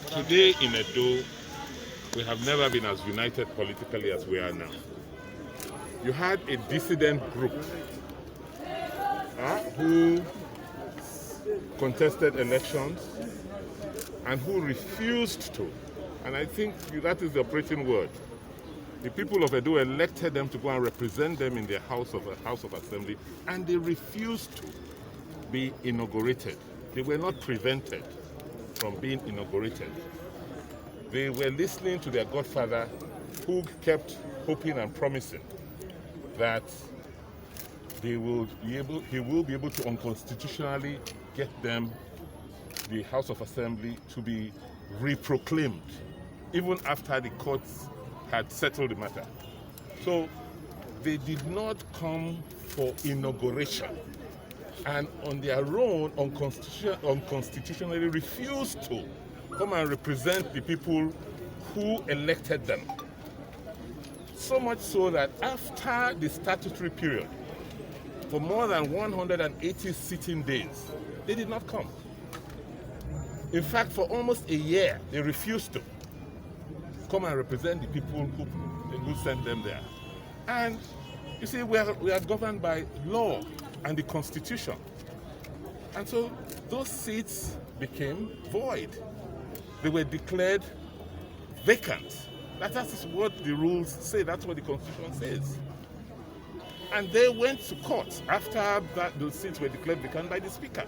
Today in Edo, we have never been as united politically as we are now. You had a dissident group who contested elections and who refused to, and I think that is the operating word. The people of Edo elected them to go and represent them in their House of Assembly, and they refused to be inaugurated. They were not prevented from being inaugurated. They were listening to their godfather, who kept hoping and promising that he will be able to unconstitutionally get them, the House of Assembly, to be reproclaimed, even after the courts had settled the matter. So they did not come for inauguration, and on their own unconstitutionally refused to come and represent the people who elected them. So much so that after the statutory period, for more than 180 sitting days, they did not come. In fact, for almost a year, they refused to come and represent the people who sent them there. And you see, we are governed by law and the Constitution. And so those seats became void. They were declared vacant. That is what the rules say, that's what the Constitution says. And they went to court after those seats were declared vacant by the Speaker.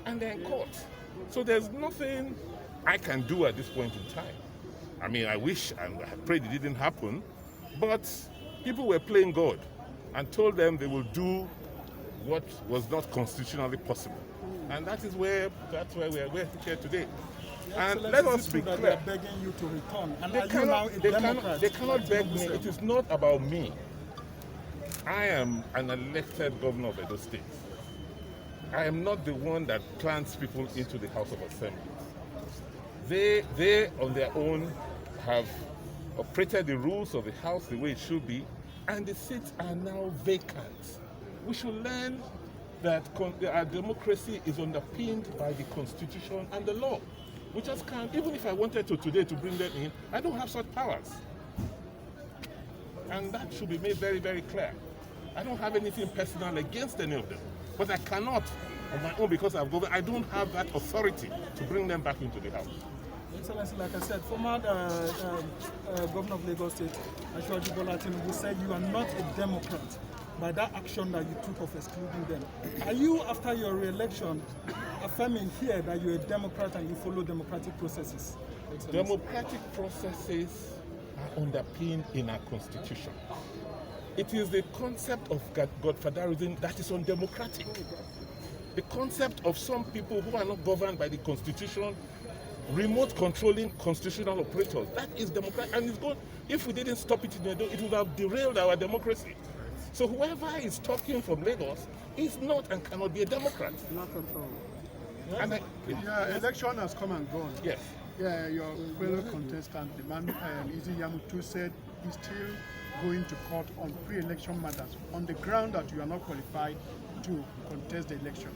And they're in court. So there's nothing I can do at this point in time. I mean, I wish and I prayed it didn't happen, but people were playing God and told them they will do what was not constitutionally possible. And that's why we're here today. And let us be clear. They're begging you to return. And they cannot beg me. It is not about me. I am an elected governor of Edo State. I am not the one that plants people into the House of Assembly. They on their own have operated the rules of the House the way it should be, and the seats are now vacant. We should learn that our democracy is underpinned by the Constitution and the law. We just can't, even if I wanted to today to bring them in, I don't have such powers. And that should be made very, very clear. I don't have anything personal against any of them, but I cannot, on my own, because I've governed, I don't have that authority to bring them back into the House. Excellency, like I said, former Governor of Lagos State, Adeshida Bola Tinubu, said you are not a Democrat by that action that you took of excluding them. Are you, after your re-election, affirming here that you're a Democrat and you follow democratic processes? Excellency? Democratic processes are underpinned in our Constitution. It is the concept of godfatherism that is undemocratic. The concept of some people who are not governed by the Constitution, remote controlling constitutional operators, that is democratic. And it's going, if we didn't stop it in Edo, it would have derailed our democracy. So whoever is talking from Lagos is not and cannot be a Democrat. Not at all. And election has come and gone. Yes. Yeah, your fellow contestant, the man Izzy Yamutu, said he's still going to court on pre-election matters on the ground that you are not qualified to contest the election.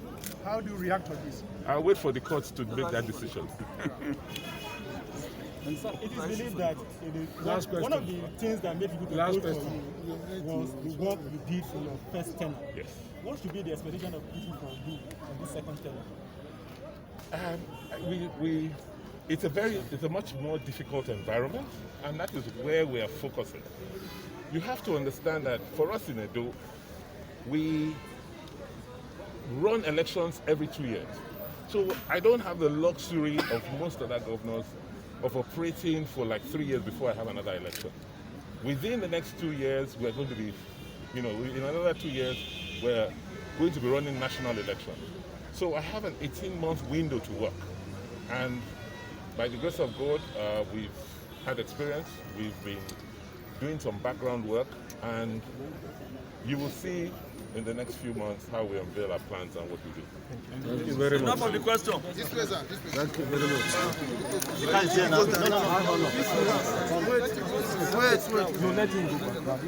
How do you react to this? I'll wait for the courts to make that decision. And so it is believed that one of the things that made people to vote for you was the work you did for your first tenure. Yes. What should be the expectation of people for you in this second tenure? It's a much more difficult environment, and that is where we are focusing. You have to understand that for us in Edo, we run elections every 2 years. So I don't have the luxury of most other governors of operating for like 3 years before I have another election. Within the next 2 years, we're going to be, in another 2 years, we're going to be running national elections. So I have an 18-month window to work. And by the grace of God, we've had experience. We've been doing some background work, and you will see in the next few months how we unveil our plans and what we do. Thank you very much. Enough of the question. Thank you very much. You can't say now. Wait. No, let him go back.